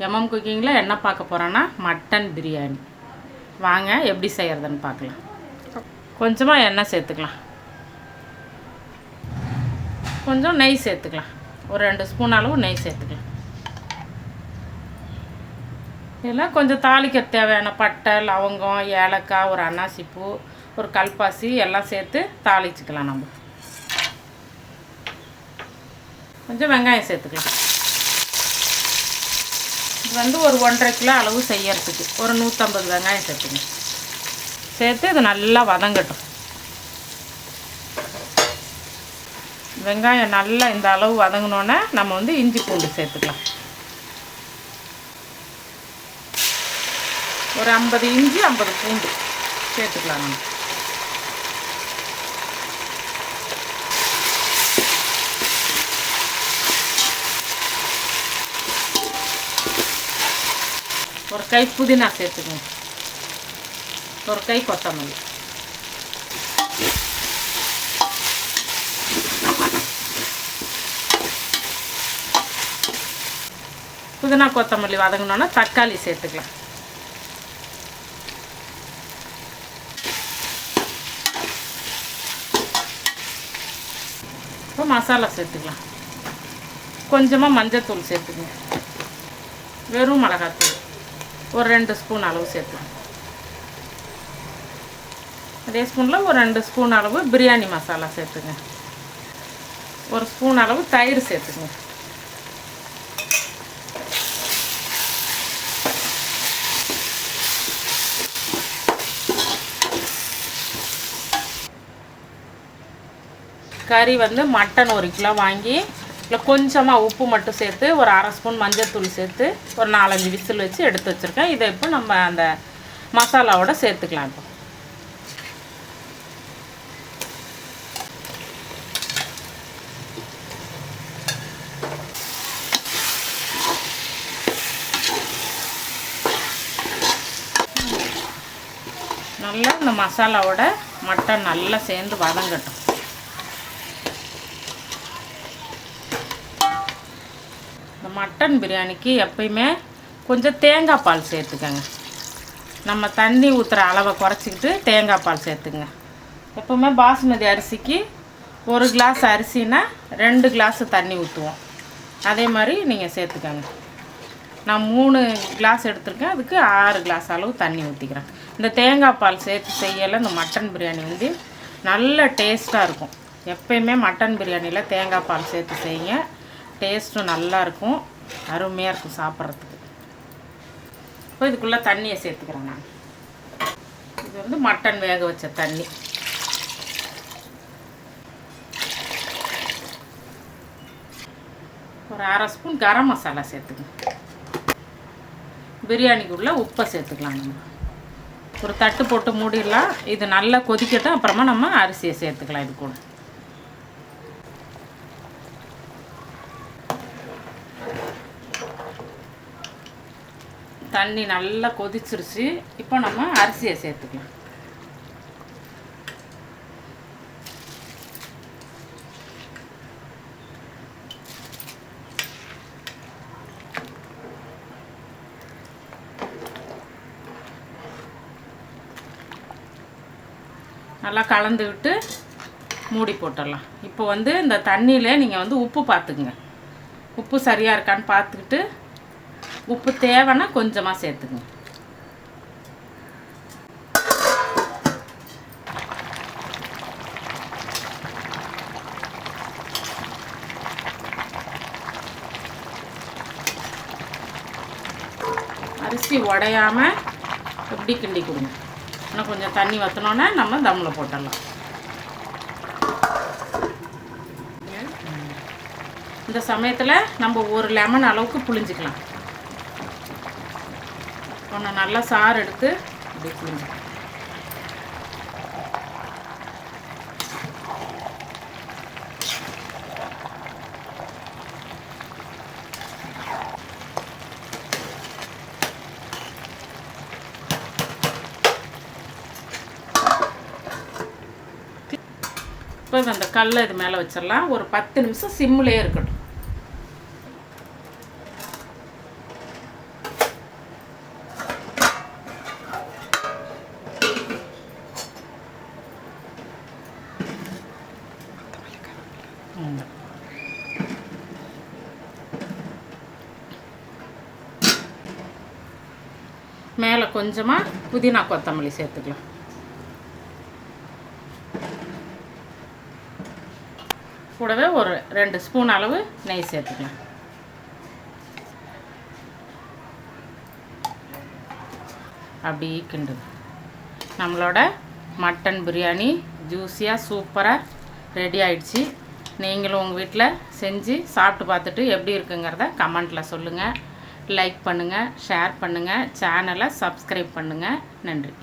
MM குக்கிங்கில் என்ன பார்க்க போகிறோன்னா மட்டன் பிரியாணி. வாங்க எப்படி செய்கிறதுன்னு பார்க்கலாம். கொஞ்சமாக எண்ணெய் சேர்த்துக்கலாம், கொஞ்சம் நெய் சேர்த்துக்கலாம், ஒரு 2 ஸ்பூன் அளவு நெய் சேர்த்துக்கலாம். இதில் கொஞ்சம் தாளிக்க தேவையான பட்டை, லவங்கம், ஏலக்காய், ஒரு அன்னாசிப்பூ, ஒரு கல்பாசி எல்லாம் சேர்த்து தாளிச்சுக்கலாம். நம்ம கொஞ்சம் வெங்காயம் சேர்த்துக்கலாம். இது வந்து ஒரு 1.5 கிலோ அளவு செய்யறதுக்கு ஒரு 150 வெங்காயம் சேர்த்துக்கணும். சேர்த்து இது நல்லா வதங்கட்டும். வெங்காயம் நல்லா இந்த அளவு வதங்கினோன்னே நம்ம வந்து இஞ்சி பூண்டு சேர்த்துக்கலாம். ஒரு 50 இஞ்சி 50 பூண்டு சேர்த்துக்கலாம். நம்ம ஒரு கை புதினா சேர்த்துக்கணும், ஒரு கை கொத்தமல்லி. புதினா கொத்தமல்லி வதங்கினோன்னா தக்காளி சேர்த்துக்கலாம். இப்போ மசாலா சேர்த்துக்கலாம். கொஞ்சமாக மஞ்சத்தூள் சேர்த்துக்கங்க, வெறும் மிளகாத்தூள் ஒரு 2 ஸ்பூன் அளவு சேர்த்துக்கணும். அதே ஸ்பூனில் ஒரு 2 ஸ்பூன் அளவு பிரியாணி மசாலா சேர்த்துங்க. ஒரு ஸ்பூன் அளவு தயிர் சேர்த்துக்குங்க. கறி வந்து மட்டன் 1 கிலோ வாங்கி இல்லை கொஞ்சமாக உப்பு மட்டும் சேர்த்து ஒரு 1/2 ஸ்பூன் மஞ்சத்தூள் சேர்த்து ஒரு 4-5 விசில் வச்சு எடுத்து வச்சுருக்கேன். இதை இப்போ நம்ம அந்த மசாலாவோட சேர்த்துக்கலாம். இப்போ நல்லா இந்த மசாலாவோட மட்டன் நல்லா சேர்ந்து வதங்கட்டும். இந்த மட்டன் பிரியாணிக்கு எப்பயுமே கொஞ்சம் தேங்காய் பால் சேர்த்துக்கங்க. நம்ம தண்ணி ஊற்றுற அளவை குறைச்சிக்கிட்டு தேங்காய் பால் சேர்த்துங்க. எப்போவுமே பாசுமதி அரிசிக்கு 1 கிளாஸ் அரிசினா 2 கிளாஸ் தண்ணி ஊற்றுவோம். அதே மாதிரி நீங்கள் சேர்த்துக்கங்க. நான் 3 கிளாஸ் எடுத்துருக்கேன், அதுக்கு 6 கிளாஸ் அளவு தண்ணி ஊற்றிக்கிறேன். இந்த தேங்காய் பால் சேர்த்து செய்யலை இந்த மட்டன் பிரியாணி வந்து நல்ல டேஸ்ட்டாக இருக்கும். எப்பயுமே மட்டன் பிரியாணியில் தேங்காய் பால் சேர்த்து செய்யுங்க, டேஸ்ட்டும் நல்லாயிருக்கும், அருமையாக இருக்கும் சாப்பிட்றதுக்கு. இப்போ இதுக்குள்ளே தண்ணியை சேர்த்துக்கிறேன் நான். இது வந்து மட்டன் வேக வச்ச தண்ணி. ஒரு 1/2 ஸ்பூன் கரம் மசாலா சேர்த்துக்கணும். பிரியாணிக்குள்ளே உப்பை சேர்த்துக்கலாம். நம்ம ஒரு தட்டு போட்டு மூடிடலாம். இது நல்லா கொதிக்கட்டும், அப்புறமா நம்ம அரிசியை சேர்த்துக்கலாம். இது கூட தண்ணி நல்லா கொதிச்சிருச்சு. இப்போ நம்ம அரிசியை சேர்த்துக்கலாம். நல்லா கலந்து விட்டு மூடி போட்டுடலாம். இப்போ வந்து இந்த தண்ணியில் நீங்கள் வந்து உப்பு பார்த்துக்குங்க, உப்பு சரியாக இருக்கான்னு பார்த்துக்கிட்டு உப்பு தேவைன்னா கொஞ்சமாக சேர்த்துக்குங்க. அரிசி உடையாமல் எப்படி கிண்டி கொடுங்க. இன்னும் கொஞ்சம் தண்ணி வற்றினோன்னே நம்ம தம்மில் போட்டுடலாம். இந்த சமயத்தில் நம்ம ஒரு லெமன் அளவுக்கு புளிஞ்சிக்கலாம். ஒன்று நல்லா சாறு எடுத்து இப்படி புளிஞ்சு இப்போ அந்த கல்லை இது மேலே வச்சிடலாம். ஒரு 10 நிமிஷம் சிம்மிலே இருக்கட்டும். மேலே கொஞ்சமாக புதினா கொத்தமல்லி சேர்த்துக்கலாம். கூடவே ஒரு 2 ஸ்பூன் அளவு நெய் சேர்த்துக்கலாம். அப்படி கிண்டுது. நம்மளோட மட்டன் பிரியாணி ஜூஸியாக சூப்பராக ரெடி ஆயிடுச்சு. நீங்களும் உங்கள் வீட்டில் செஞ்சு சாப்பிட்டு பார்த்துட்டு எப்படி இருக்குங்கிறத கமெண்ட்டில் சொல்லுங்கள். லைக் பண்ணுங்கள், ஷேர் பண்ணுங்கள், சேனலை சப்ஸ்கிரைப் பண்ணுங்கள். நன்றி.